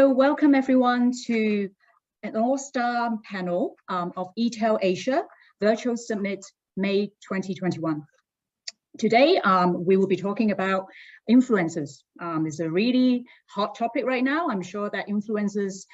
So welcome everyone to an all-star panel of eTail Asia Virtual Summit May 2021. Today, we will be talking about influencers. It's a really hot topic right now. I'm sure that influencers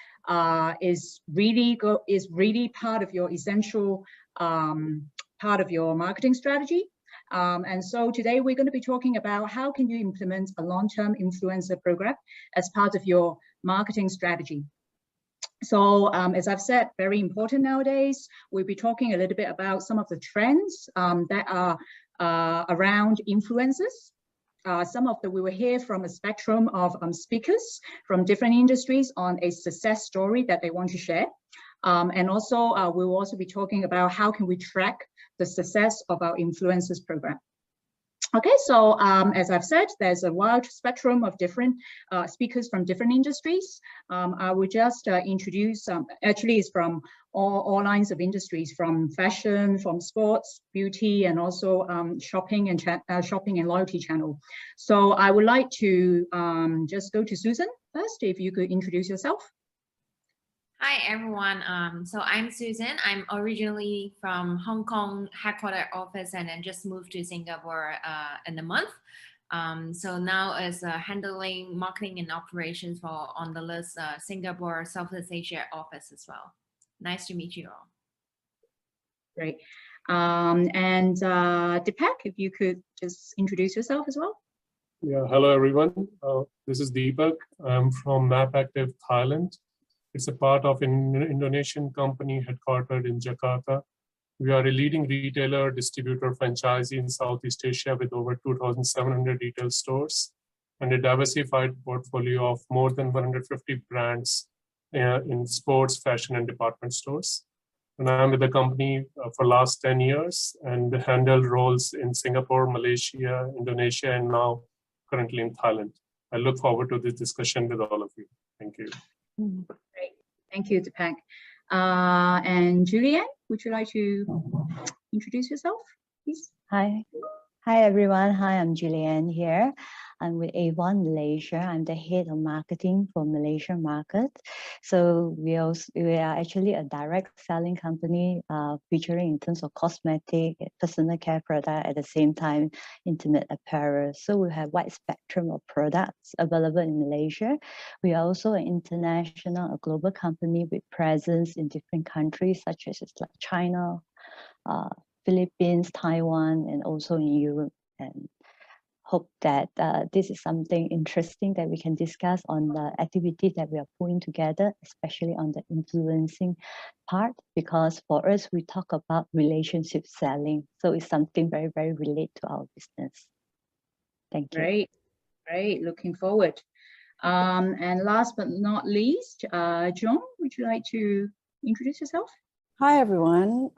is really part of your essential part of your marketing strategy. And so today we're going to be talking about how can you implement a long-term influencer program as part of your marketing strategy. So as I've said, very important nowadays, we'll be talking a little bit about some of the trends that are around influencers. Some of we will hear from a spectrum of speakers from different industries on a success story that they want to share. And also, we will also be talking about how can we track the success of our influencers program. Okay, so as I've said, there's a wide spectrum of different speakers from different industries. I will just introduce, actually it's from all lines of industries, from fashion, from sports, beauty, and also shopping and loyalty channel. So I would like to just go to Susan first, if you could introduce yourself. Hi everyone, so I'm Susan. I'm originally from Hong Kong headquarter office and then just moved to Singapore in a month. So now is handling marketing and operations for on the list Singapore Southeast Asia office as well. Nice to meet you all. Great. And Deepak, if you could just introduce yourself as well. Yeah, hello everyone. This is Deepak. I'm from MapActive, Thailand. It's a part of an Indonesian company headquartered in Jakarta. We are a leading retailer, distributor, franchisee in Southeast Asia with over 2,700 retail stores and a diversified portfolio of more than 150 brands in sports, fashion, and department stores. And I'm with the company for last 10 years and handled roles in Singapore, Malaysia, Indonesia, and now currently in Thailand. I look forward to this discussion with all of you. Thank you. Great, thank you, Deepak. And Julianne, would you like to introduce yourself, please? Hi everyone. Hi, I'm Julianne here. I'm with Avon Malaysia. I'm the head of marketing for Malaysia market. So we are actually a direct selling company featuring in terms of cosmetic, personal care product, at the same time intimate apparel. So we have wide spectrum of products available in Malaysia. We are also an international, a global company with presence in different countries such as like China, Philippines, Taiwan, and also in Europe. And hope that this is something interesting that we can discuss on the activities that we are putting together, especially on the influencing part, because for us, we talk about relationship selling. So it's something very, very related to our business. Thank you. Great, great, looking forward. And last but not least, Joan, would you like to introduce yourself? Hi, everyone.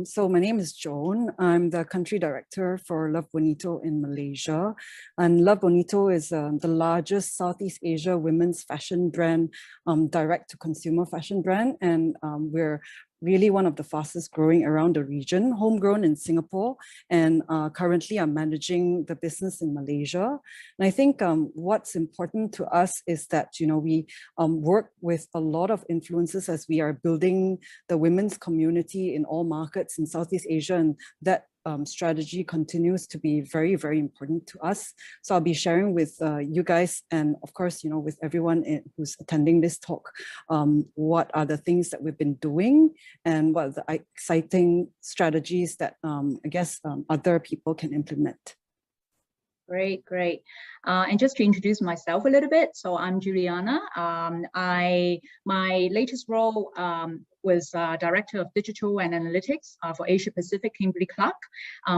So my name is Joan. I'm the country director for Love Bonito in Malaysia. And Love Bonito is the largest Southeast Asia women's fashion brand, direct-to-consumer fashion brand. And we're really one of the fastest growing around the region, homegrown in Singapore, and currently I'm managing the business in Malaysia. And I think what's important to us is that, we work with a lot of influencers as we are building the women's community in all markets in Southeast Asia, and that strategy continues to be very, very important to us. So I'll be sharing with you guys and of course, with everyone who's attending this talk, what are the things that we've been doing and what are the exciting strategies that I guess other people can implement. Great, great. And just to introduce myself a little bit, so I'm Juliana. My latest role was Director of Digital and Analytics for Asia Pacific Kimberly-Clark,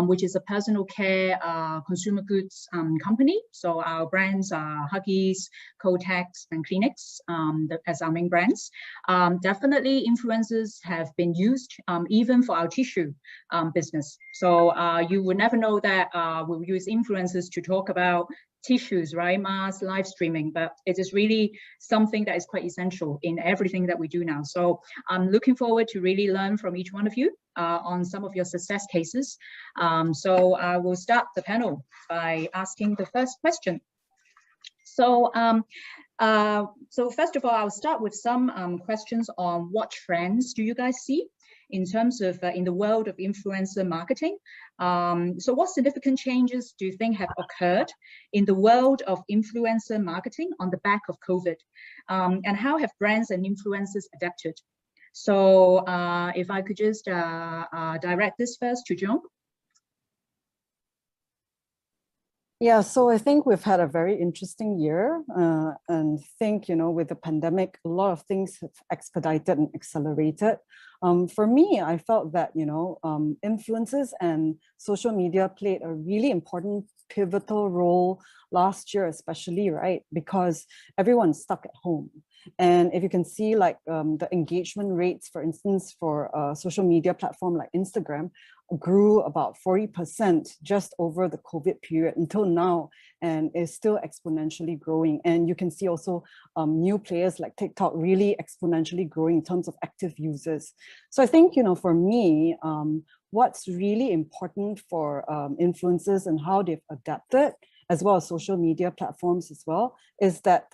which is a personal care consumer goods company. So our brands are Huggies, Kotex, and Kleenex as our main brands. Definitely influencers have been used even for our tissue business. So you would never know that we'll use influencers to talk about tissues, right? Mass live streaming, but it is really something that is quite essential in everything that we do now. So I'm looking forward to really learn from each one of you on some of your success cases. So I will start the panel by asking the first question. So So first of all, I'll start with some questions on what trends do you guys see in terms of in the world of influencer marketing. So what significant changes do you think have occurred in the world of influencer marketing on the back of COVID? And how have brands and influencers adapted? So if I could just direct this first to Joan. Yeah, so I think we've had a very interesting year, and think, with the pandemic, a lot of things have expedited and accelerated. For me, I felt that, influencers and social media played a really important pivotal role last year, especially, right? Because everyone's stuck at home. And if you can see like the engagement rates, for instance, for a social media platform like Instagram, grew about 40% just over the COVID period until now, and is still exponentially growing. And you can see also new players like TikTok really exponentially growing in terms of active users. So I think, for me, what's really important for influencers and how they've adapted, as well as social media platforms as well, is that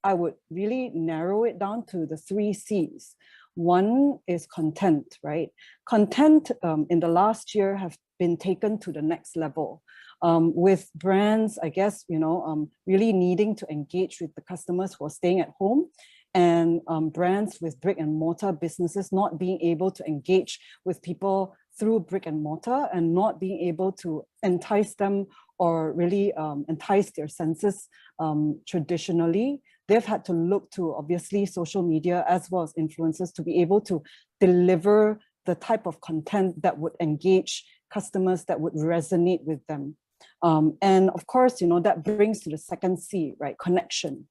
I would really narrow it down to the 3 C's. One is content, right? Content in the last year have been taken to the next level, with brands, I guess, really needing to engage with the customers who are staying at home, and brands with brick and mortar businesses not being able to engage with people through brick and mortar and not being able to entice them or really entice their senses traditionally. They've had to look to, obviously, social media as well as influencers to be able to deliver the type of content that would engage customers, that would resonate with them. And of course, that brings to the second C, right? Connection.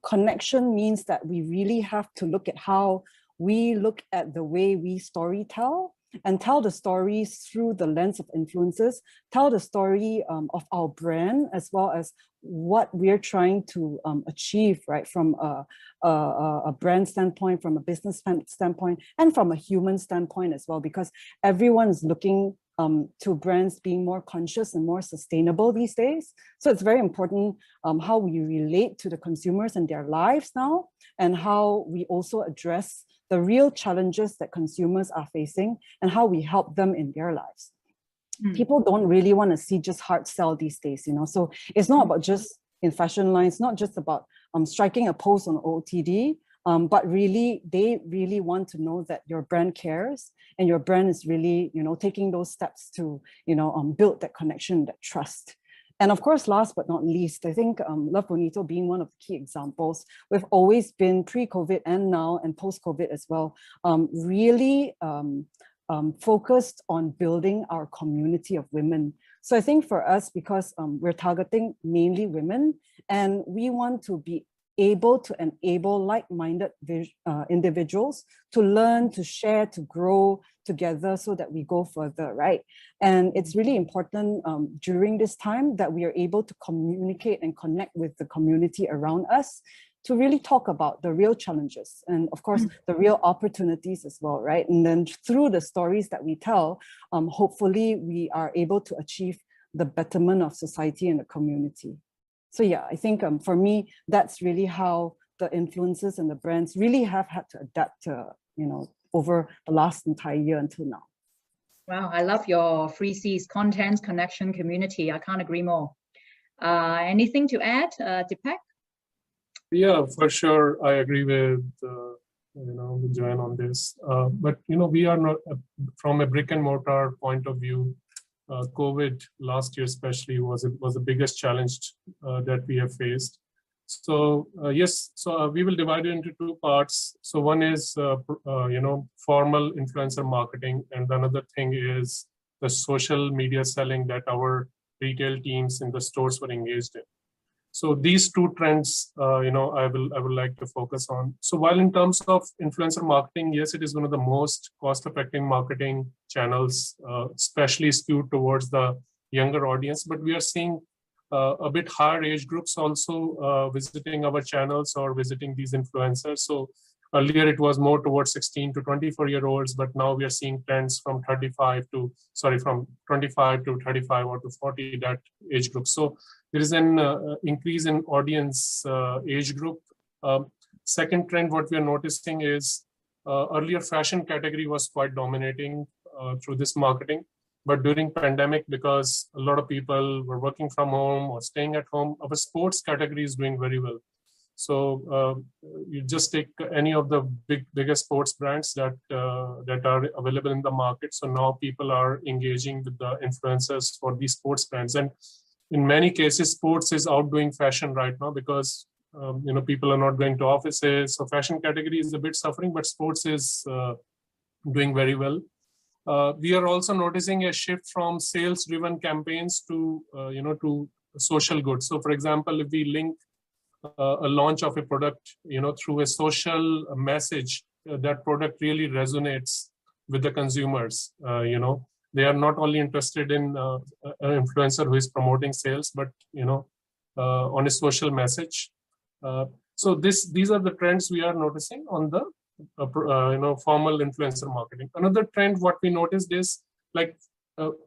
Connection means that we really have to look at how we look at the way we storytell and tell the stories through the lens of influencers, tell the story of our brand, as well as what we're trying to achieve, right? From a brand standpoint, from a business standpoint, and from a human standpoint as well, because everyone's looking to brands being more conscious and more sustainable these days. So it's very important how we relate to the consumers and their lives now, and how we also address the real challenges that consumers are facing and how we help them in their lives. People don't really want to see just hard sell these days, so it's not about just in fashion lines, not just about striking a pose on OOTD, but really, they really want to know that your brand cares and your brand is really, taking those steps to, build that connection, that trust. And of course, last but not least, I think Love Bonito being one of the key examples, we've always been pre-COVID and now and post-COVID as well, really focused on building our community of women. So I think for us, because we're targeting mainly women, and we want to be able to enable like-minded individuals to learn, to share, to grow together so that we go further, right? And it's really important during this time that we are able to communicate and connect with the community around us to really talk about the real challenges and of course the real opportunities as well, right? And then through the stories that we tell, hopefully we are able to achieve the betterment of society and the community. So yeah, I think for me, that's really how the influencers and the brands really have had to adapt to, over the last entire year until now. Wow, I love your 3 C's: content, connection, community. I can't agree more. Anything to add, Deepak? Yeah, for sure. I agree with with Joanne on this. But we are not from a brick and mortar point of view. COVID last year especially was the biggest challenge that we have faced. So yes, so we will divide it into 2 parts. So one is formal influencer marketing, and another thing is the social media selling that our retail teams in the stores were engaged in. So these 2 trends, I would like to focus on. So while in terms of influencer marketing, yes, it is one of the most cost-effective marketing channels, especially skewed towards the younger audience. But we are seeing a bit higher age groups also visiting our channels or visiting these influencers. So earlier it was more towards 16 to 24-year-olds, but now we are seeing trends from 25 to 35 or to 40, that age group. So there is an increase in audience age group. Second trend, what we are noticing is earlier fashion category was quite dominating through this marketing. But during pandemic, because a lot of people were working from home or staying at home, our sports category is doing very well. So you just take any of the biggest sports brands that are available in the market. So now people are engaging with the influencers for these sports brands, and in many cases, sports is outdoing fashion right now because people are not going to offices. So fashion category is a bit suffering, but sports is doing very well. We are also noticing a shift from sales-driven campaigns to to social goods. So, for example, if we link a launch of a product, through a social message, that product really resonates with the consumers. They are not only interested in an influencer who is promoting sales, but on a social message. So these are the trends we are noticing on the formal influencer marketing. Another trend what we noticed is like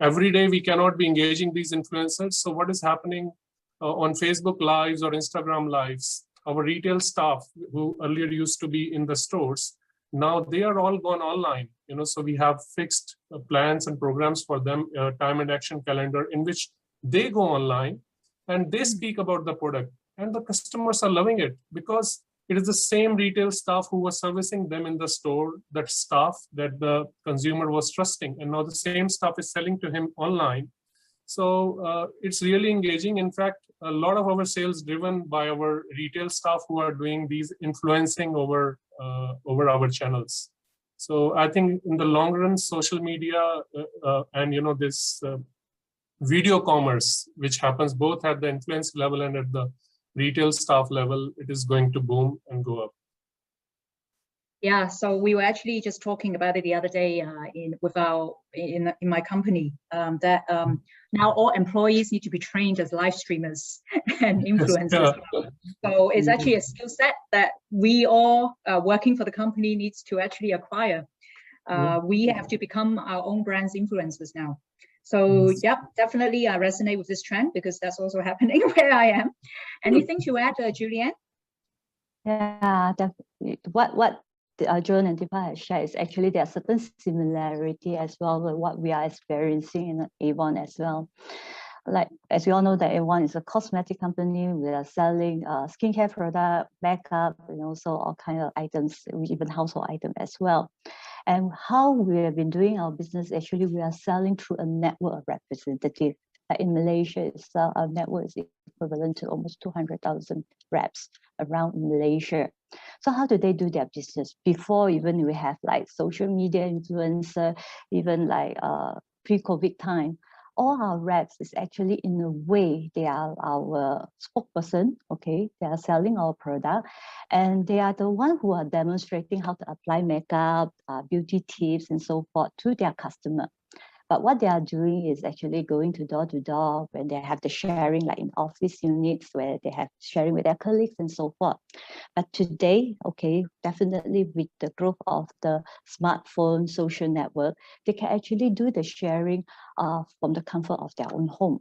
every day we cannot be engaging these influencers. So what is happening on Facebook Lives or Instagram Lives? Our retail staff who earlier used to be in the stores, now they are all gone online. So we have fixed plans and programs for them, time and action calendar in which they go online and they speak about the product, and the customers are loving it because it is the same retail staff who was servicing them in the store, that staff that the consumer was trusting. And now the same staff is selling to him online. So it's really engaging. In fact, a lot of our sales driven by our retail staff who are doing these influencing over our channels. So I think in the long run, social media and this video commerce, which happens both at the influence level and at the retail staff level, it is going to boom and go up. Yeah, so we were actually just talking about it the other day in my company, that now all employees need to be trained as live streamers and influencers. Yeah. So it's actually a skill set that we all working for the company needs to actually acquire. We have to become our own brand's influencers now. So yeah, definitely I resonate with this trend because that's also happening where I am. Anything to add, Julianne? Yeah, definitely. What Joan and Deepa have shared is actually there are certain similarity as well with what we are experiencing in Avon as well. Like, as we all know that Avon is a cosmetic company, we are selling skincare product, makeup, and also all kind of items, even household items as well. And how we have been doing our business, actually, we are selling through a network of representatives. Like in Malaysia itself, our network is equivalent to almost 200,000 reps around Malaysia. So how do they do their business? Before even we have like social media influencer, even like pre-COVID time, all our reps is actually in a way, they are our spokesperson, okay? They are selling our product and they are the one who are demonstrating how to apply makeup, beauty tips and so forth to their customer. But what they are doing is actually going to door when they have the sharing, like in office units where they have sharing with their colleagues and so forth. But today, okay, definitely with the growth of the smartphone, social network, they can actually do the sharing from the comfort of their own home.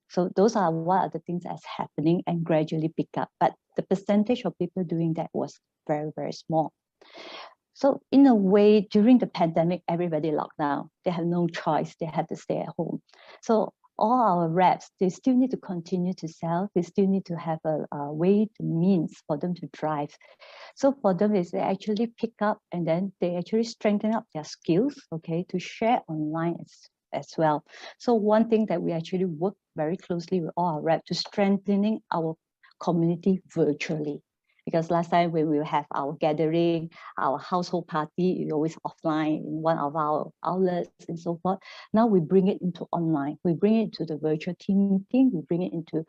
So those are what are the things that's happening and gradually pick up. But the percentage of people doing that was very, very small. So in a way, during the pandemic, everybody locked down. They have no choice. They had to stay at home. So all our reps, they still need to continue to sell. They still need to have a way, the means for them to drive. So for them, is they actually pick up and then they actually strengthen up their skills, okay, to share online as well. So one thing that we actually work very closely with all our reps to strengthening our community virtually. Because last time when we have our gathering, our household party, we always offline in one of our outlets and so forth. Now we bring it into online. We bring it to the virtual team meeting. We bring it into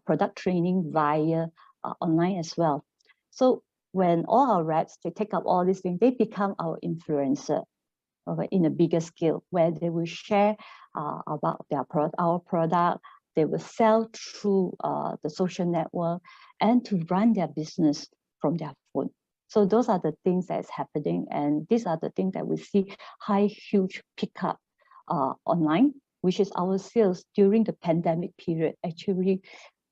product training via online as well. So when all our reps, they take up all these things, they become our influencer in a bigger scale where they will share about our product. They will sell through the social network and to run their business from their phone. So those are the things that's happening. And these are the things that we see huge pickup online, which is our sales during the pandemic period actually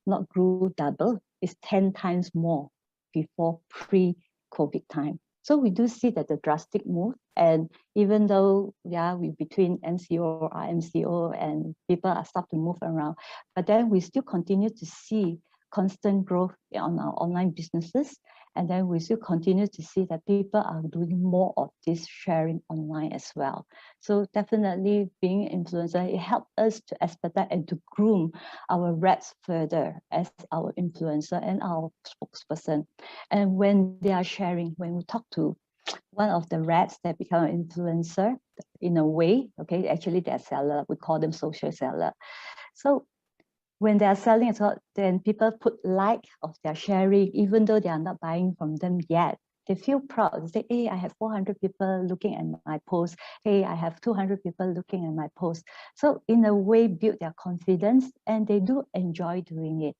not grew double, it's 10 times more before pre-COVID time. So we do see that the drastic move, and even though, yeah, we between MCO, RMCO, and people are start to move around, but then we still continue to see constant growth on our online businesses. And then we still continue to see that people are doing more of this sharing online as well. So definitely being an influencer, it helps us to expedite and to groom our reps further as our influencer and our spokesperson. And when they are sharing, when we talk to one of the reps that become an influencer in a way, okay, actually they're seller, we call them social seller. So when they are selling as well, then people put like of their sharing, even though they are not buying from them yet. They feel proud. They say, hey, I have 400 people looking at my post. Hey, I have 200 people looking at my post. So in a way, build their confidence, and they do enjoy doing it.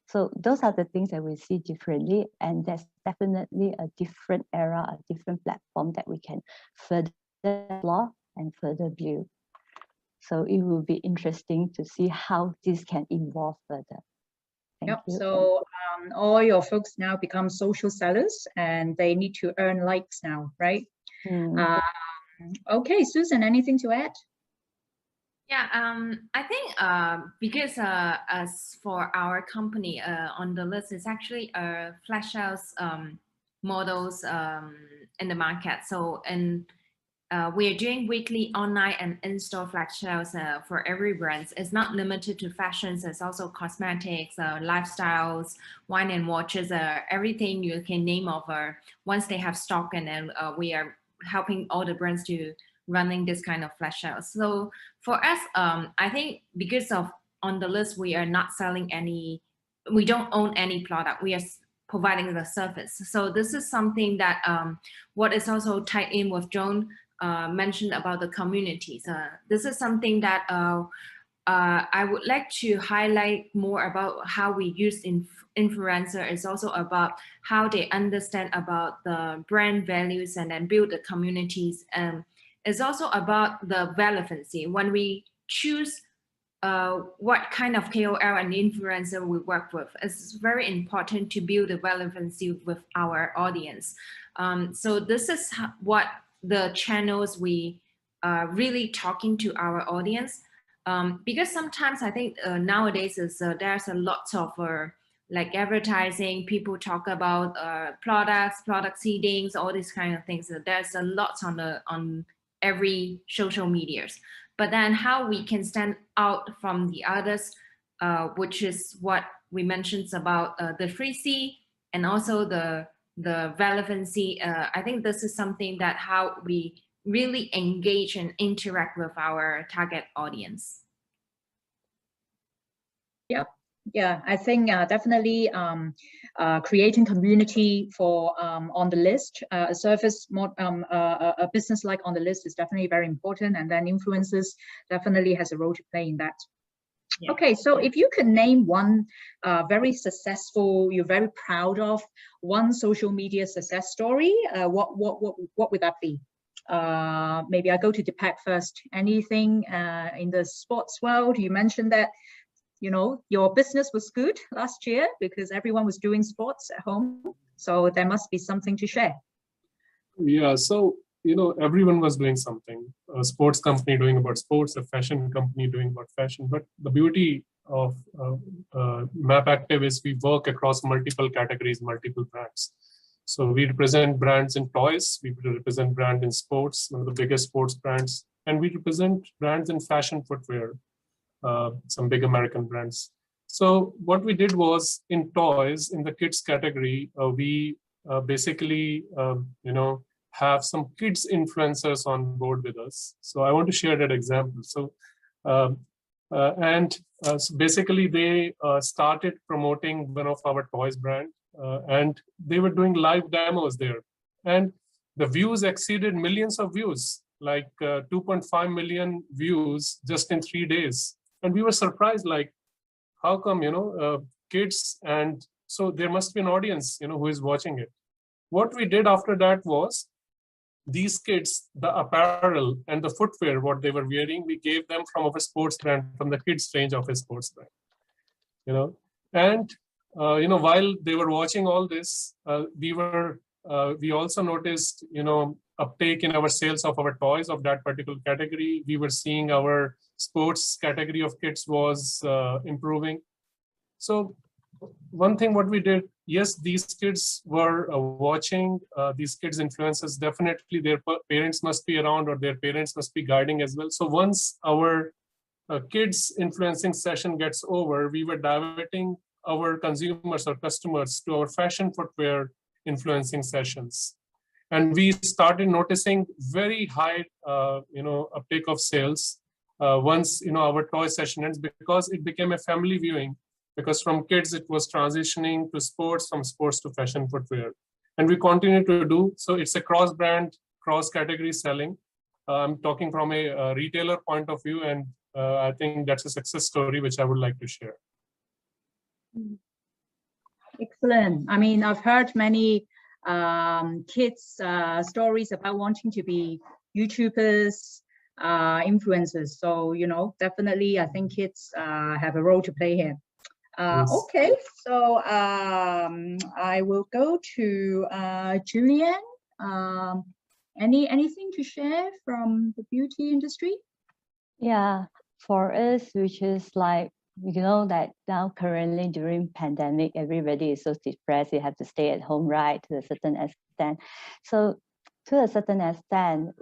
So those are the things that we see differently, and that's definitely a different era, a different platform that we can further explore and further build. So it will be interesting to see how this can evolve further. Thank you. So all your folks now become social sellers, and they need to earn likes now, right? Okay, Susan, anything to add? Yeah, I think because as for our company on the list is actually flash sales models in the market. So we are doing weekly online and in-store flash sales for every brand. It's not limited to fashions. It's also cosmetics, lifestyles, wine and watches, everything you can name over. Once they have stock, and then we are helping all the brands to running this kind of flash sales. So for us, I think because of on the list, we are not selling any, we don't own any product. We are providing the service. So this is something that what is also tied in with Joan mentioned about the communities. This is something that I would like to highlight more about how we use influencer. Is also about how they understand about the brand values and then build the communities. It's also about the relevancy. When we choose what kind of KOL and influencer we work with, it's very important to build the relevancy with our audience. So this is what the channels we are really talking to our audience, because sometimes I think nowadays is there's a lot of like advertising. People talk about products, product seedings, all these kind of things. There's a lot on every social medias. But then how we can stand out from the others, which is what we mentioned about the 3C and also the relevancy. I think this is something that how we really engage and interact with our target audience. Yeah, I think definitely creating community for on the list, a service, a business like on the list is definitely very important, and then influencers definitely has a role to play in that. Yeah. Okay, so if you could name one very successful, you're very proud of, one social media success story, what would that be? Maybe I go to Deepak first. Anything in the sports world? You mentioned that, you know, your business was good last year because everyone was doing sports at home. So there must be something to share. Yeah, so, you know, everyone was doing something. A sports company doing about sports, a fashion company doing about fashion. But the beauty of Map Active is we work across multiple categories, multiple brands. So we represent brands in toys, we represent brands in sports, one of the biggest sports brands, and we represent brands in fashion footwear. Some big American brands. So what we did was in toys, in the kids category, we basically, you know, have some kids influencers on board with us. So I want to share that example. So, so basically they started promoting one of our toys brand, and they were doing live demos there. And the views exceeded millions of views, like 2.5 million views just in 3 days. And we were surprised, like, how come, you know, kids, and so there must be an audience, you know, who is watching it. What we did after that was, these kids, the apparel and the footwear, what they were wearing, we gave them from our sports brand, from the kids range of a sports brand, you know. And while they were watching all this, we also noticed uptake in our sales of our toys of that particular category. We were seeing our sports category of kits was improving. So one thing what we did, yes, these kids were watching, these kids influencers, definitely their parents must be around or their parents must be guiding as well. So once our kids influencing session gets over, we were diverting our consumers or customers to our fashion footwear influencing sessions. And we started noticing very high, uptake of sales once, our toy session ends, because it became a family viewing. Because from kids, it was transitioning to sports, from sports to fashion footwear. And we continue to do, so it's a cross-brand, cross-category selling. I'm talking from a retailer point of view, and I think that's a success story which I would like to share. Excellent. I mean, I've heard many kids' stories about wanting to be YouTubers, influencers. So, definitely, I think kids have a role to play here. Yes. Okay, so I will go to Julian. Anything to share from the beauty industry? Yeah, for us, which is like, that now currently during pandemic, everybody is so depressed, you have to stay at home, right, to a certain extent. So to a certain extent,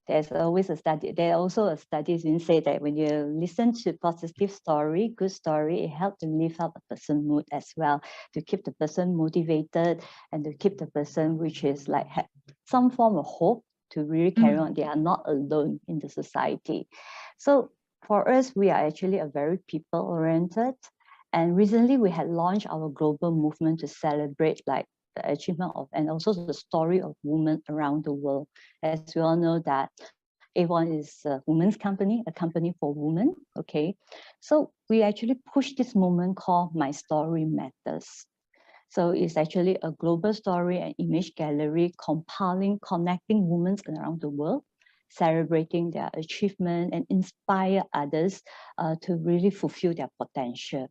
there's always a study. There are also studies that say that when you listen to positive story, good story, it helps to lift up a person's mood as well, to keep the person motivated and to keep the person which is like have some form of hope to really carry on. They are not alone in the society. So for us, we are actually a very people-oriented. And recently we had launched our global movement to celebrate like the achievement of, and also the story of women around the world. As we all know that Avon is a women's company, a company for women, okay? So we actually push this movement called My Story Matters. So it's actually a global story and image gallery compiling, connecting women around the world, celebrating their achievement and inspire others to really fulfill their potential.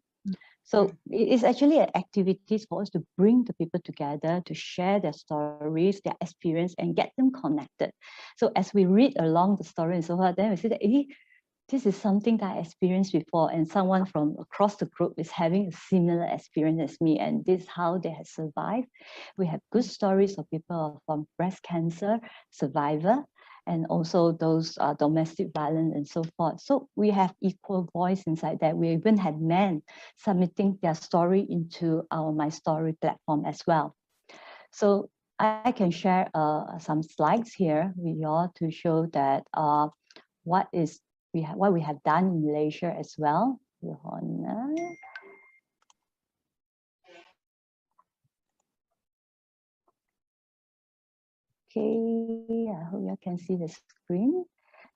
So it's actually an activity for us to bring the people together, to share their stories, their experience, and get them connected. So as we read along the story and so forth, then we see that, this is something that I experienced before, and someone from across the group is having a similar experience as me, and this is how they have survived. We have good stories of people from breast cancer survivor, and also those domestic violence and so forth. So we have equal voice inside that. We even had men submitting their story into our My Story platform as well. So I can share some slides here with you all to show that what we have done in Malaysia as well. Okay, I hope you can see the screen.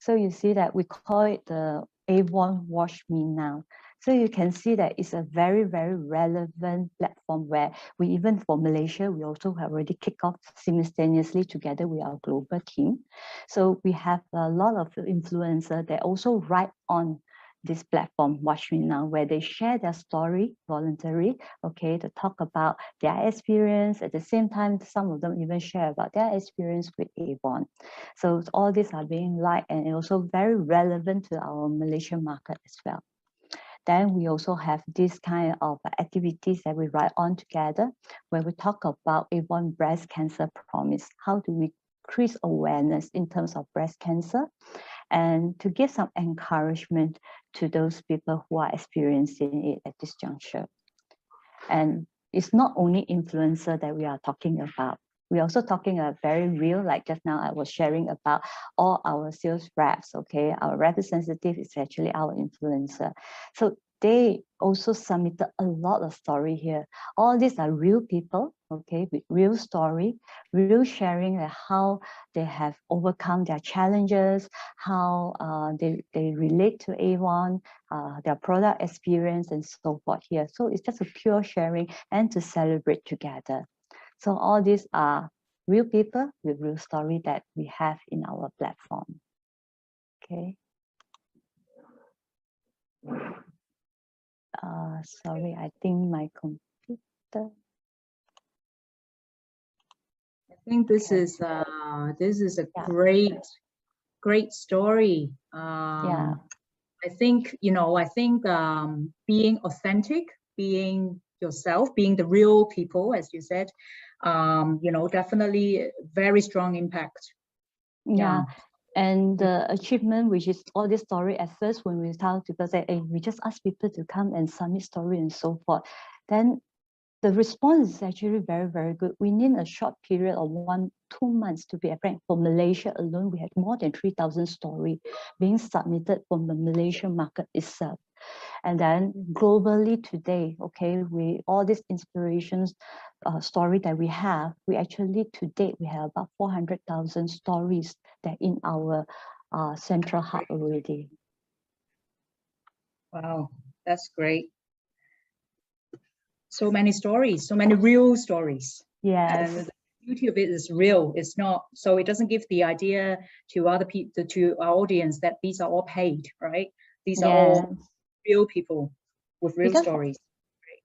So you see that we call it the Avon Watch Me Now. So you can see that it's a very, very relevant platform where we, even for Malaysia, we also have already kicked off simultaneously together with our global team. So we have a lot of influencers that also write on this platform, Watch Me Now, where they share their story voluntarily, okay, to talk about their experience. At the same time, some of them even share about their experience with Avon. So all these are being liked and also very relevant to our Malaysian market as well. Then we also have this kind of activities that we write on together, where we talk about Avon Breast Cancer Promise. How do we increase awareness in terms of breast cancer, and to give some encouragement to those people who are experiencing it at this juncture. And it's not only influencer that we are talking about. We're also talking about very real, like just now I was sharing about all our sales reps, okay? Our representative is actually our influencer. So they also submitted a lot of story here. All these are real people, okay, with real story, real sharing how they have overcome their challenges, how they relate to Avon, their product experience and so forth here. So it's just a pure sharing and to celebrate together. So all these are real people with real story that we have in our platform. Okay. Sorry, I think my computer. I think this Okay. is a Yeah. great story. Yeah. I think, being authentic, being yourself, being the real people, as you said, definitely very strong impact. Yeah. And the achievement, which is all this story, at first when we tell people say, hey, we just ask people to come and submit story and so forth, then the response is actually very, very good. Within a short period of 1-2 months, to be frank, for Malaysia alone, we had more than 3,000 stories being submitted from the Malaysian market itself. And then globally today, okay, all these inspirations story that we have, we actually to date, we have about 400,000 stories that in our central hub already. Wow, that's great. So many stories, so many real stories. Yes. And the beauty of it is real. It's not, so it doesn't give the idea to other people, to our audience, that these are all paid, right? These are all real people with real stories.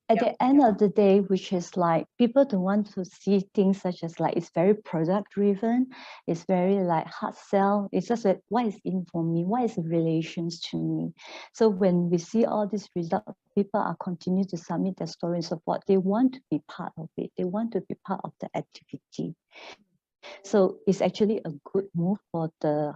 At the end of the day, which is like people don't want to see things such as like it's very product driven, it's very like hard sell. It's just like what is in for me, what is the relations to me. So when we see all these results, people are continue to submit their story and so forth. They want to be part of it. They want to be part of the activity. So it's actually a good move for the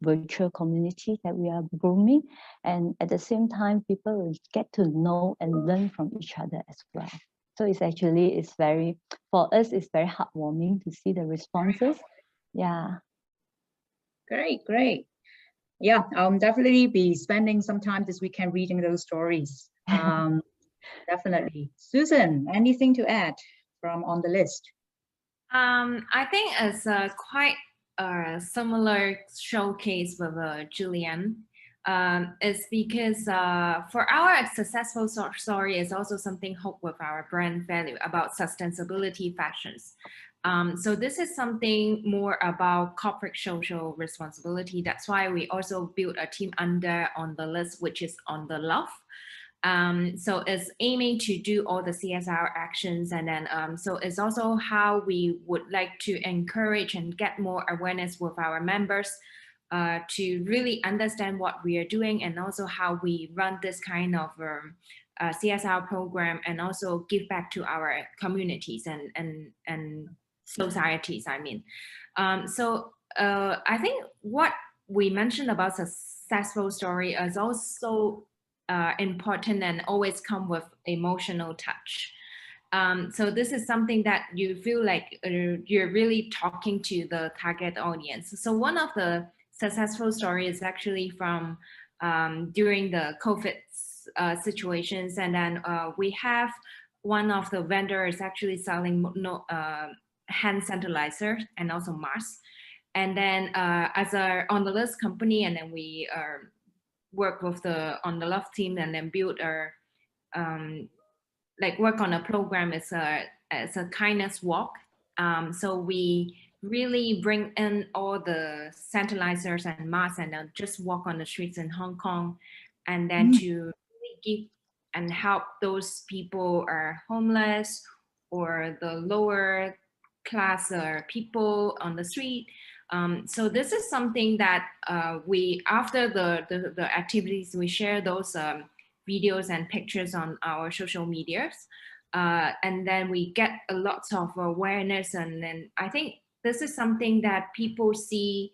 virtual community that we are grooming, and at the same time, people will get to know and learn from each other as well. So it's very, for us, it's very heartwarming to see the responses. Yeah. Great. Yeah, I'll definitely be spending some time this weekend reading those stories. Definitely. Susan, anything to add from on the list? I think it's quite a similar showcase with Julian. It's because for our successful story is also something hope with our brand value about sustainability fashions. So this is something more about corporate social responsibility. That's why we also built a team under on the list, which is on the love. So it's aiming to do all the CSR actions, and then so it's also how we would like to encourage and get more awareness with our members to really understand what we are doing, and also how we run this kind of CSR program, and also give back to our communities and societies, I mean. So I think what we mentioned about successful story is also important and always come with emotional touch. So this is something that you feel like you're really talking to the target audience. So one of the successful stories is actually from during the COVID situations, and then we have one of the vendors actually selling hand sanitizer and also masks. And then as a on the list company, and then we work with the on the love team, and then build our like work on a program as a kindness walk. So we really bring in all the sanitizers and masks, and then just walk on the streets in Hong Kong, and then to really give and help those people are homeless or the lower class people on the street. So this is something that we, after the activities, we share those videos and pictures on our social medias. And then we get a lot of awareness. And then I think this is something that people see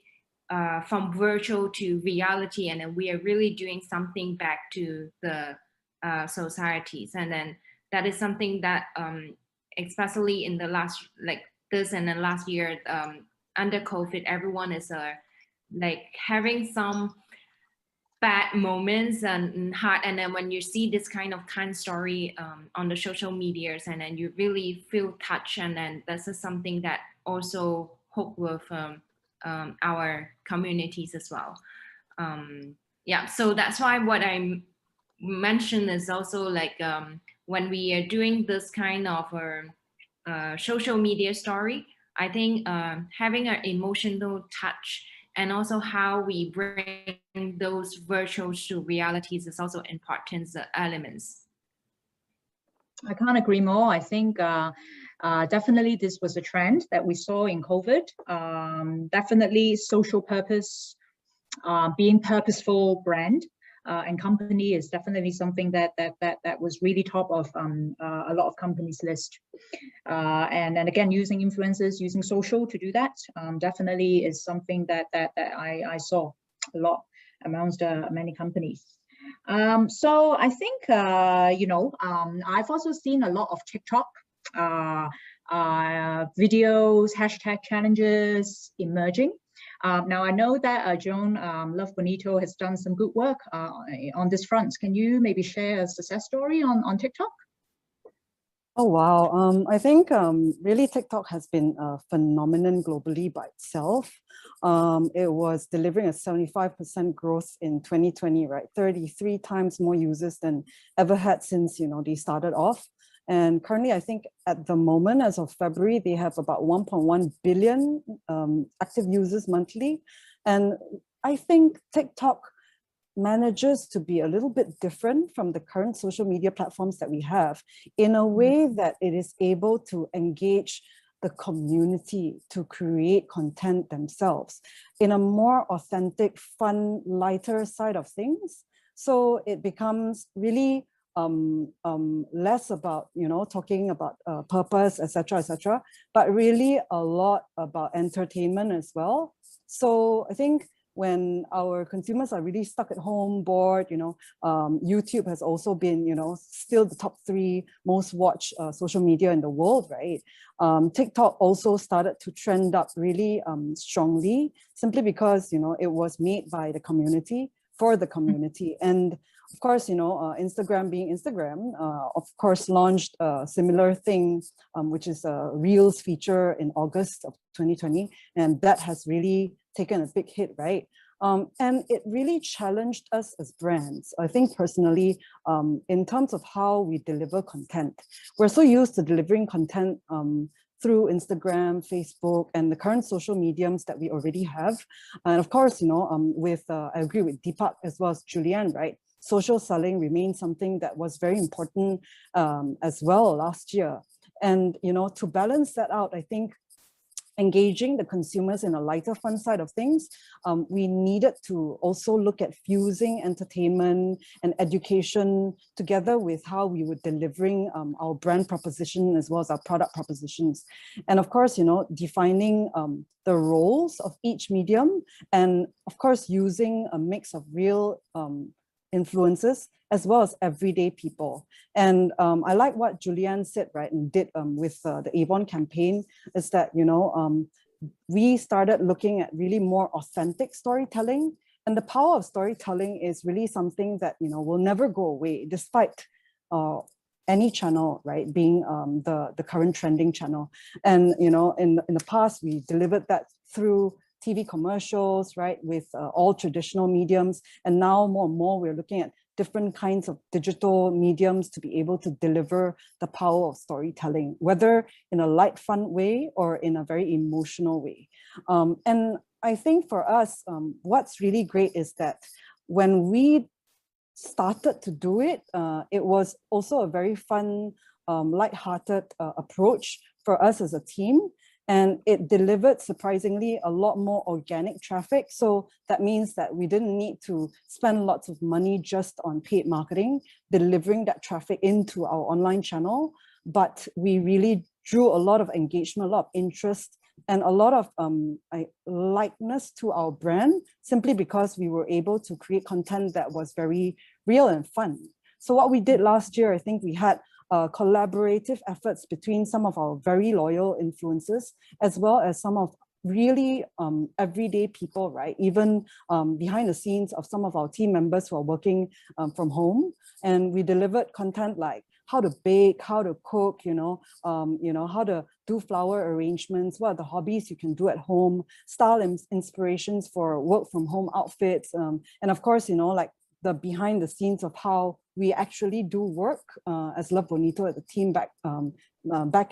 from virtual to reality. And then we are really doing something back to the societies. And then that is something that, especially in the last, like this and then last year, under COVID, everyone is like having some bad moments and hard, and then when you see this kind of kind story on the social medias, and then you really feel touched, and then this is something that also hope with our communities as well. Yeah, so that's why what I mentioned is also like when we are doing this kind of social media story, I think having an emotional touch and also how we bring those virtuals to realities is also important elements. I can't agree more. I think definitely this was a trend that we saw in COVID. Definitely social purpose, being purposeful brand and company is definitely something that was really top of a lot of companies' list. And again, using influencers, using social to do that definitely is something that I saw a lot amongst many companies. So I think, I've also seen a lot of TikTok videos, hashtag challenges emerging. Now I know that Joan Love Bonito has done some good work on this front. Can you maybe share a success story on TikTok? Oh, wow. I think really TikTok has been a phenomenon globally by itself. It was delivering a 75% growth in 2020, right? 33 times more users than ever had since, they started off. And currently, I think at the moment, as of February, they have about 1.1 billion active users monthly. And I think TikTok manages to be a little bit different from the current social media platforms that we have in a way that it is able to engage the community to create content themselves in a more authentic, fun, lighter side of things. So it becomes really less about, talking about purpose, etc., but really a lot about entertainment as well. So I think when our consumers are really stuck at home, bored, YouTube has also been, still the top 3 most watched social media in the world, right? TikTok also started to trend up really strongly, simply because, it was made by the community, for the community. And of course, Instagram being Instagram, of course, launched a similar thing, which is a Reels feature in August of 2020. And that has really taken a big hit, right? And it really challenged us as brands. I think personally, in terms of how we deliver content, we're so used to delivering content through Instagram, Facebook, and the current social mediums that we already have. And of course, I agree with Deepak as well as Julianne, right? Social selling remains something that was very important as well last year. And, to balance that out, I think engaging the consumers in a lighter fun side of things, we needed to also look at fusing entertainment and education together with how we were delivering our brand proposition as well as our product propositions. And of course, defining the roles of each medium, and of course, using a mix of real influencers as well as everyday people. And I like what Julianne said, right, and did with the Avon campaign, is that, we started looking at really more authentic storytelling. And the power of storytelling is really something that, will never go away, despite any channel, right, being the current trending channel. And, in the past, we delivered that through TV commercials, right, with all traditional mediums. And now more and more, we're looking at different kinds of digital mediums to be able to deliver the power of storytelling, whether in a light, fun way or in a very emotional way. And I think for us, what's really great is that when we started to do it, it was also a very fun, light-hearted approach for us as a team. And it delivered surprisingly a lot more organic traffic. So that means that we didn't need to spend lots of money just on paid marketing, delivering that traffic into our online channel. But we really drew a lot of engagement, a lot of interest, and a lot of likeness to our brand, simply because we were able to create content that was very real and fun. So what we did last year, I think we had collaborative efforts between some of our very loyal influencers, as well as some of really everyday people, right? Even behind the scenes of some of our team members who are working from home. And we delivered content like how to bake, how to cook, how to do flower arrangements, what are the hobbies you can do at home, style inspirations for work from home outfits. And of course, like the behind the scenes of how we actually do work as Love Bonito at the team back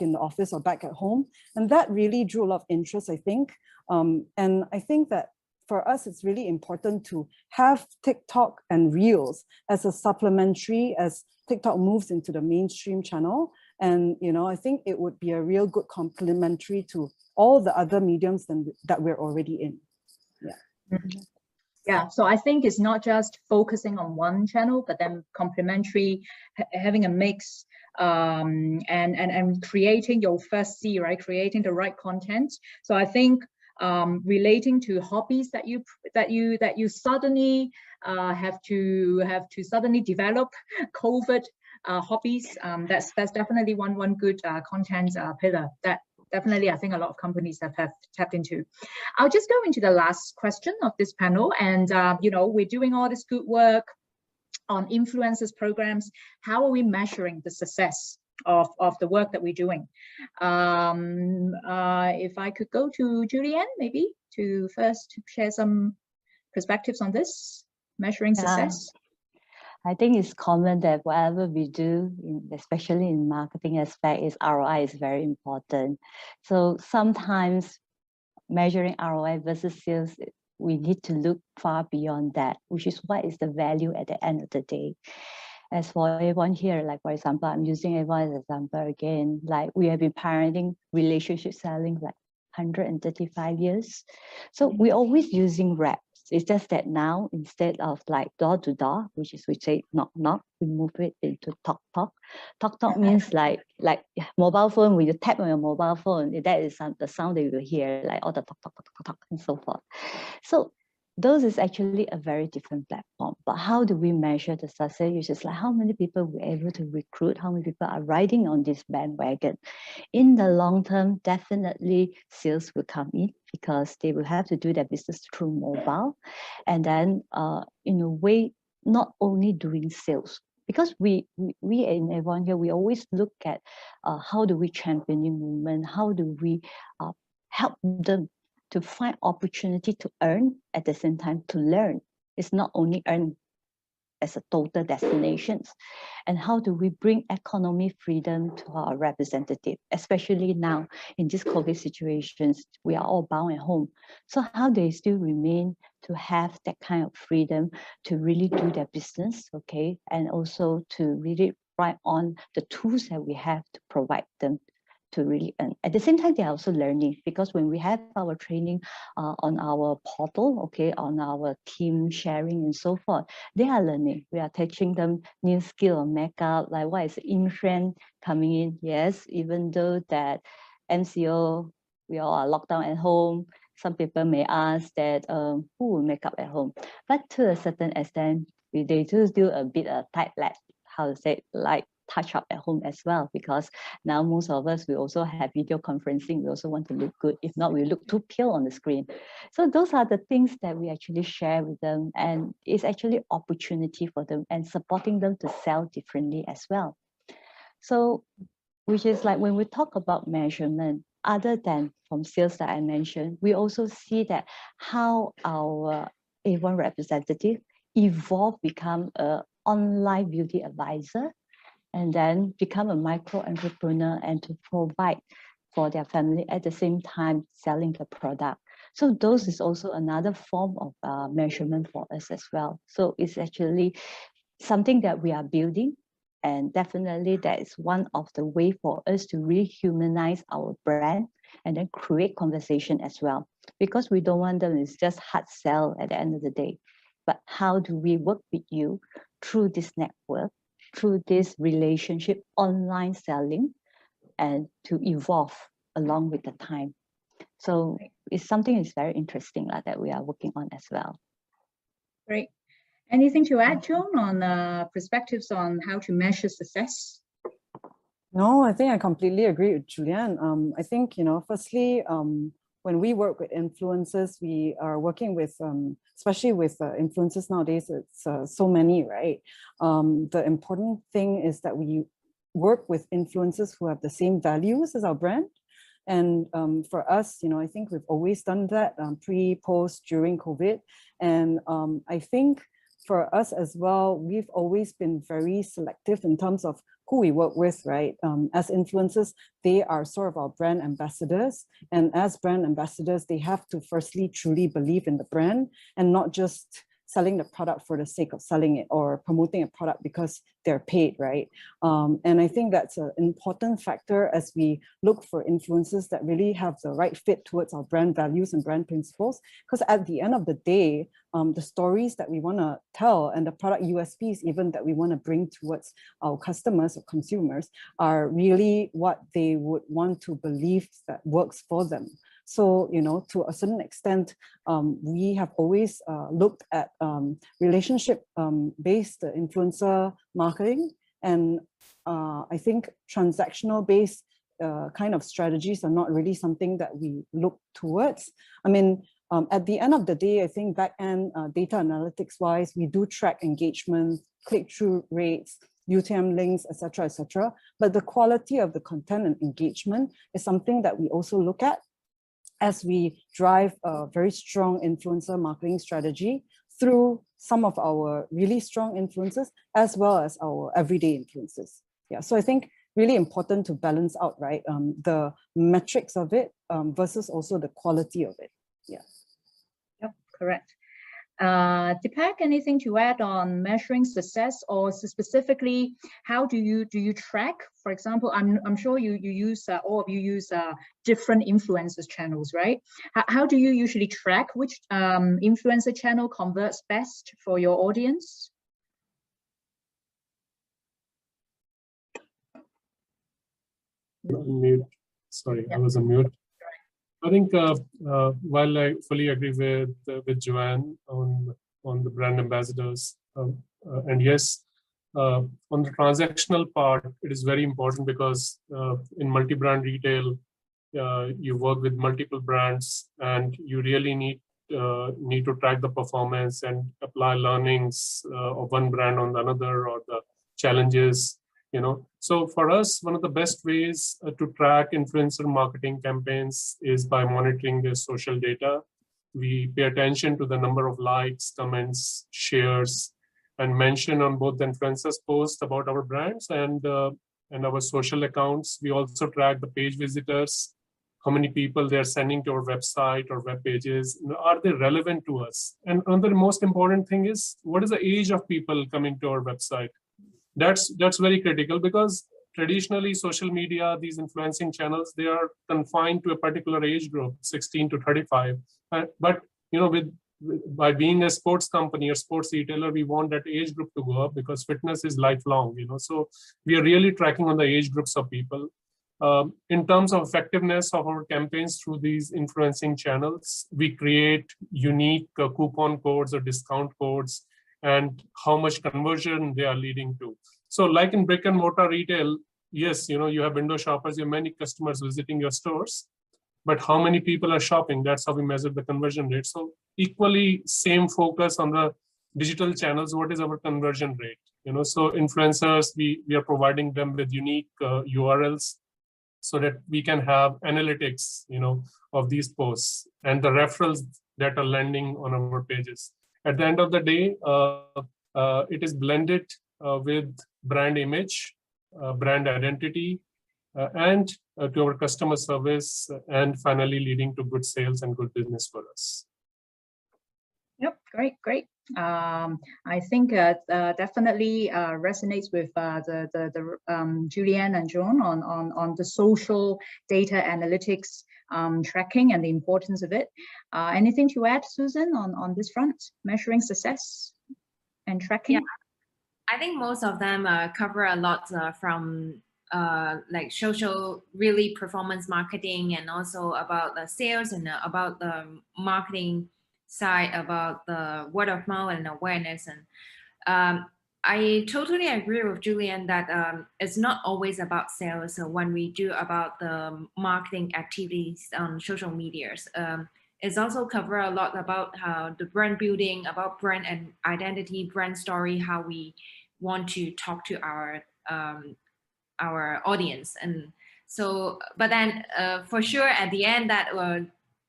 in the office or back at home. And that really drew a lot of interest, I think. And I think that for us, it's really important to have TikTok and Reels as a supplementary as TikTok moves into the mainstream channel. And, you know, I think it would be a real good complementary to all the other mediums that we're already in. Yeah. Yeah, so I think it's not just focusing on one channel, but then complementary, having a mix, and creating your first C, right? Creating the right content. So I think relating to hobbies that you suddenly have to suddenly develop COVID hobbies. That's definitely one good content pillar that definitely I think a lot of companies have tapped into. I'll just go into the last question of this panel, and you know, we're doing all this good work on influencers programs. How are we measuring the success of the work that we're doing? If I could go to Julianne, maybe to first share some perspectives on this, measuring success. I think it's common that whatever we do, especially in marketing aspect, is ROI is very important. So sometimes measuring ROI versus sales, we need to look far beyond that, which is what is the value at the end of the day. As for everyone here, like for example, I'm using everyone as an example again, like we have been parenting relationship selling like 135 years. So we're always using reps. It's just that now, instead of like door to door, which is we say knock knock, we move it into talk talk. Talk talk means like mobile phone. When you tap on your mobile phone, that is the sound that you will hear, like all the talk talk talk talk talk and so forth. So those is actually a very different platform. But how do we measure the success? Which is like how many people we're able to recruit, how many people are riding on this bandwagon. In the long term, definitely sales will come in because they will have to do their business through mobile. And then in a way, not only doing sales, because we in everyone here, we always look at how do we champion new movement, how do we help them to find opportunity to earn at the same time to learn. It's not only earn as a total destinations. And how do we bring economy freedom to our representative, especially now in this COVID situations, we are all bound at home. So how they still remain to have that kind of freedom to really do their business, okay? And also to really rely on the tools that we have to provide them to really earn. At the same time, they are also learning, because when we have our training on our portal, okay, on our team sharing and so forth, they are learning. We are teaching them new skill on makeup, like what is in trend coming in. Yes, even though that MCO, we all are locked down at home, some people may ask that who will make up at home? But to a certain extent, they do a bit of tight, how to say, like touch up at home as well, because now most of us, we also have video conferencing. We also want to look good. If not, we look too pale on the screen. So those are the things that we actually share with them, and it's actually opportunity for them and supporting them to sell differently as well. So which is like when we talk about measurement, other than from sales that I mentioned, we also see that how our A1 representative evolve, become an online beauty advisor, and then become a micro entrepreneur and to provide for their family at the same time selling the product. So those is also another form of measurement for us as well. So it's actually something that we are building, and definitely that is one of the way for us to rehumanize our brand and then create conversation as well, because we don't want them to just hard sell at the end of the day. But how do we work with you through this network, through this relationship, online selling, and to evolve along with the time. So it's something that's very interesting that we are working on as well. Great. Anything to add, Joan, on perspectives on how to measure success? No, I think I completely agree with Julianne. I think, firstly, when we work with influencers, we are working with, especially with influencers nowadays, it's so many, right? The important thing is that we work with influencers who have the same values as our brand. And for us, I think we've always done that pre, post, during COVID. And I think for us as well, we've always been very selective in terms of who we work with, right? As influencers, they are sort of our brand ambassadors. And as brand ambassadors, they have to firstly truly believe in the brand and not just selling the product for the sake of selling it or promoting a product because they're paid, right? And I think that's an important factor as we look for influencers that really have the right fit towards our brand values and brand principles. Because at the end of the day, the stories that we want to tell and the product USPs even that we want to bring towards our customers or consumers are really what they would want to believe that works for them. So, you know, to a certain extent, we have always looked at relationship-based influencer marketing. And I think transactional-based kind of strategies are not really something that we look towards. I mean, at the end of the day, I think back-end data analytics-wise, we do track engagement, click-through rates, UTM links, etc., etc. But the quality of the content and engagement is something that we also look at as we drive a very strong influencer marketing strategy through some of our really strong influencers as well as our everyday influencers. Yeah, so I think really important to balance out, right, the metrics of it versus also the quality of it. Yeah. Yep, correct. Deepak, anything to add on measuring success, or specifically, how do you track? For example, I'm sure you use all of you use different influencers channels, right? How do you usually track which influencer channel converts best for your audience? Mute. Sorry, Yeah. I was on mute. I think while I fully agree with Joanne on the brand ambassadors, and yes, on the transactional part, it is very important because in multi-brand retail, you work with multiple brands, and you really need to track the performance and apply learnings of one brand on another, or the challenges. You know, so for us, one of the best ways to track influencer marketing campaigns is by monitoring their social data. We pay attention to the number of likes, comments, shares, and mention on both the influencers' posts about our brands and our social accounts. We also track the page visitors, how many people they're sending to our website or web pages. Are they relevant to us? And another most important thing is, what is the age of people coming to our website? That's very critical, because traditionally social media, these influencing channels, they are confined to a particular age group, 16 to 35. But you know, by being a sports company or sports retailer, we want that age group to go up, because fitness is lifelong. You know, so we are really tracking on the age groups of people. In terms of effectiveness of our campaigns through these influencing channels, we create unique coupon codes or discount codes, and how much conversion they are leading to. So like in brick and mortar retail, yes, you know, you have window shoppers, you have many customers visiting your stores, but how many people are shopping? That's how we measure the conversion rate. So equally, same focus on the digital channels. What is our conversion rate? You know, so influencers, we are providing them with unique URLs so that we can have analytics, you know, of these posts and the referrals that are landing on our pages. At the end of the day, it is blended with brand image, brand identity, and to our customer service, and finally leading to good sales and good business for us. Yep, great. I think definitely resonates with the Julianne and John on the social data analytics tracking and the importance of it. Anything to add, Susan, on this front, measuring success and tracking? Yeah, I think most of them cover a lot from like social, really performance marketing, and also about the sales and about the marketing side, about the word of mouth and awareness. And I totally agree with Julian that it's not always about sales. So when we do about the marketing activities on social medias, it's also cover a lot about how the brand building, about brand and identity, brand story, how we want to talk to our audience. And so, but then for sure at the end that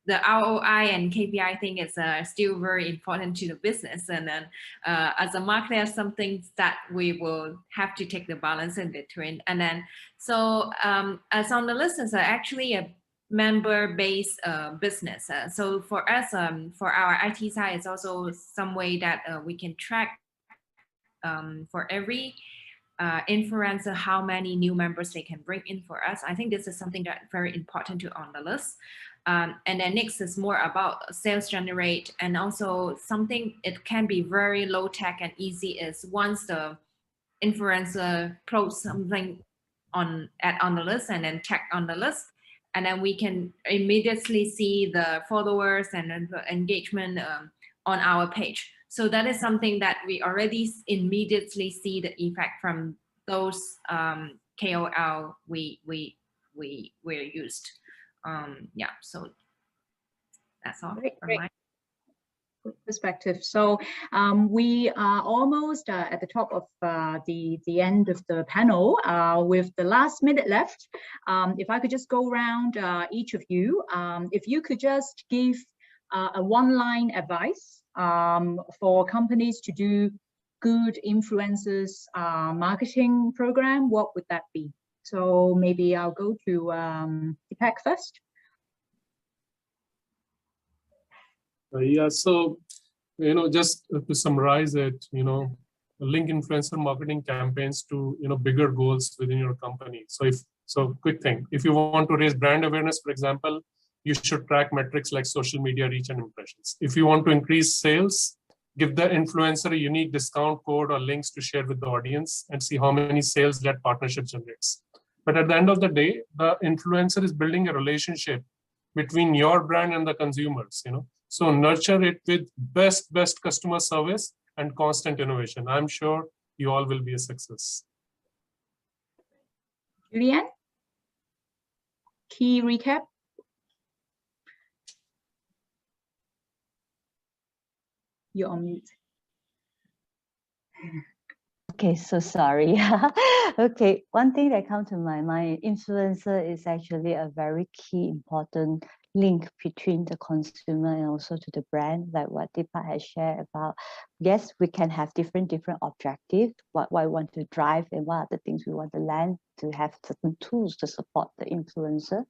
the ROI and KPI thing is still very important to the business. And then as a marketer, something that we will have to take the balance in between. And then, so as on the list is actually a member-based business. So for us, for our IT side, it's also some way that we can track for every influencer how many new members they can bring in for us. I think this is something that's very important to on the list. And then next is more about sales generate, and also something it can be very low tech and easy is once the influencer posts something on the list and then tag on the list, and then we can immediately see the followers and the engagement on our page. So that is something that we already immediately see the effect from those KOL we used. Yeah, so that's all Great, from great. my Perspective. So we are almost at the top of the end of the panel with the last minute left. If I could just go around each of you, if you could just give a one-line advice for companies to do good influencers marketing program, what would that be? So maybe I'll go to Deepak first. Yeah, so, just to summarize it, link influencer marketing campaigns to, bigger goals within your company. So quick thing, if you want to raise brand awareness, for example, you should track metrics like social media reach and impressions. If you want to increase sales, give the influencer a unique discount code or links to share with the audience and see how many sales that partnership generates. But at the end of the day, the influencer is building a relationship between your brand and the consumers, So nurture it with best customer service and constant innovation. I'm sure you all will be a success. Julianne, key recap. You're on mute. Okay, so sorry. Okay, one thing that comes to my mind, influencer is actually a very key important link between the consumer and also to the brand, like what Deepak has shared about. Yes, we can have different objectives, what we want to drive and what are the things we want to land, to have certain tools to support the influencer.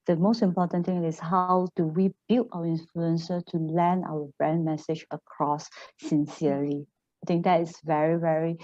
The most important thing is how do we build our influencer to land our brand message across sincerely. I think that is very, very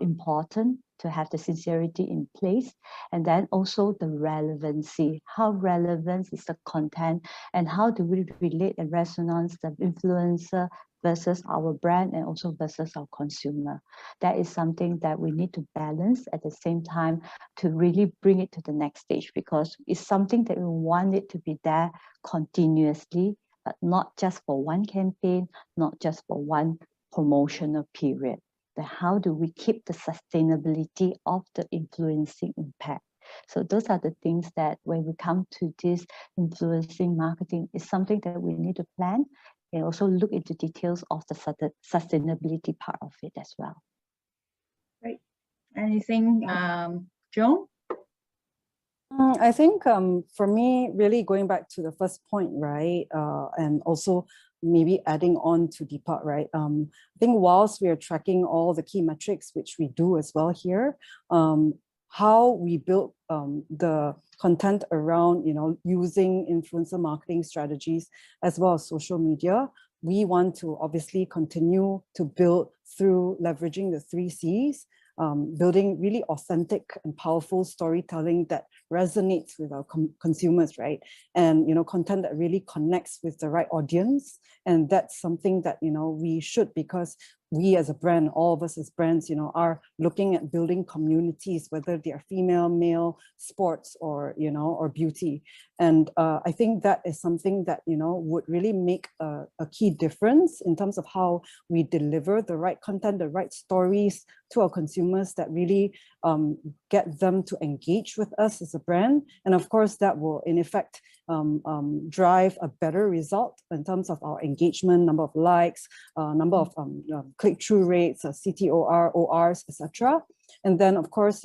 important to have the sincerity in place. And then also the relevancy. How relevant is the content and how do we relate and resonance the influencer versus our brand and also versus our consumer. That is something that we need to balance at the same time to really bring it to the next stage, because it's something that we want it to be there continuously, but not just for one campaign, not just for one promotional period. Then how do we keep the sustainability of the influencing impact? So those are the things that when we come to this influencing marketing, is something that we need to plan and also look into details of the sustainability part of it as well. Great. Anything, Joan? I think for me, really going back to the first point, right, and also maybe adding on to Deepak, right, I think whilst we are tracking all the key metrics, which we do as well here, how we build the content around, using influencer marketing strategies as well as social media, we want to obviously continue to build through leveraging the 3 Cs, building really authentic and powerful storytelling that resonates with our consumers, right? And, content that really connects with the right audience. And that's something that, we should, because we as a brand, all of us as brands, are looking at building communities, whether they are female, male, sports, or, or beauty. And I think that is something that, would really make a key difference in terms of how we deliver the right content, the right stories to our consumers that really get them to engage with us as a brand. And of course, that will in effect drive a better result in terms of our engagement, number of likes, number of click-through rates, CTOR, ORs, etc. And then of course,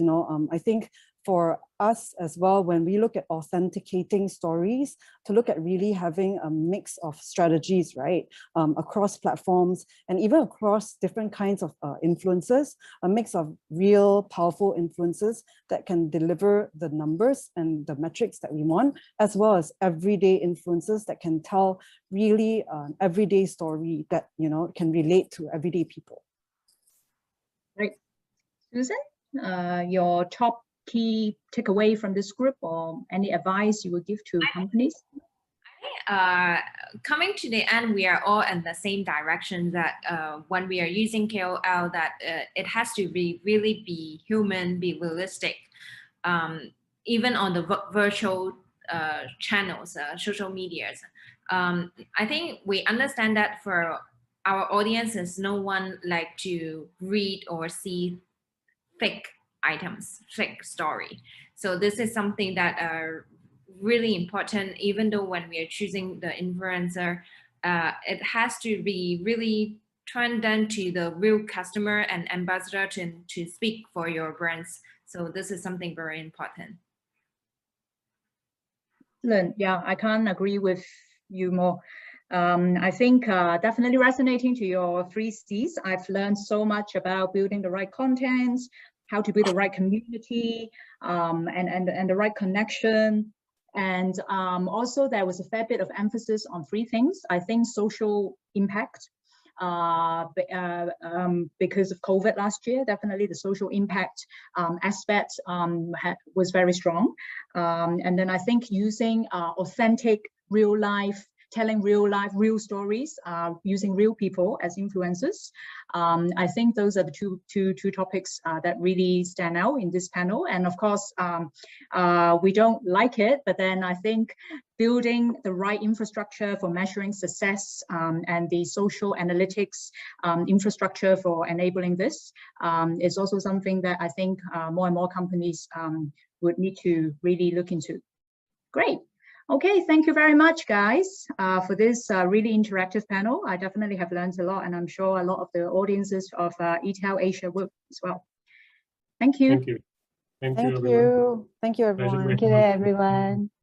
I think for us as well, when we look at authenticating stories, to look at really having a mix of strategies, right, across platforms and even across different kinds of influencers, a mix of real powerful influencers that can deliver the numbers and the metrics that we want, as well as everyday influencers that can tell really everyday story that, you know, can relate to everyday people. Great. Susan, your top key takeaway from this group, or any advice you would give to companies? Coming to the end, we are all in the same direction, that when we are using KOL, that it has to be really be human, be realistic, even on the virtual channels, social medias. I think we understand that for our audiences, no one like to read or see fake items, fake story. So this is something that are really important, even though when we are choosing the influencer, it has to be really turned down to the real customer and ambassador to speak for your brands. So this is something very important. Excellent. Yeah, I can't agree with you more. I think definitely resonating to your 3 C's. I've learned so much about building the right content, how to build the right community, and the right connection. And also there was a fair bit of emphasis on 3 things. I think social impact, because of COVID last year, definitely the social impact aspect was very strong. And then I think using authentic, real life, telling real stories, using real people as influencers. I think those are the two topics that really stand out in this panel. And of course, we don't like it, but then I think building the right infrastructure for measuring success and the social analytics infrastructure for enabling this is also something that I think more and more companies would need to really look into. Great. Okay, thank you very much, guys, for this really interactive panel. I definitely have learned a lot, and I'm sure a lot of the audiences of eTail Asia will as well. Thank you. Thank you. Thank you. Thank you, everyone. Thank you, everyone.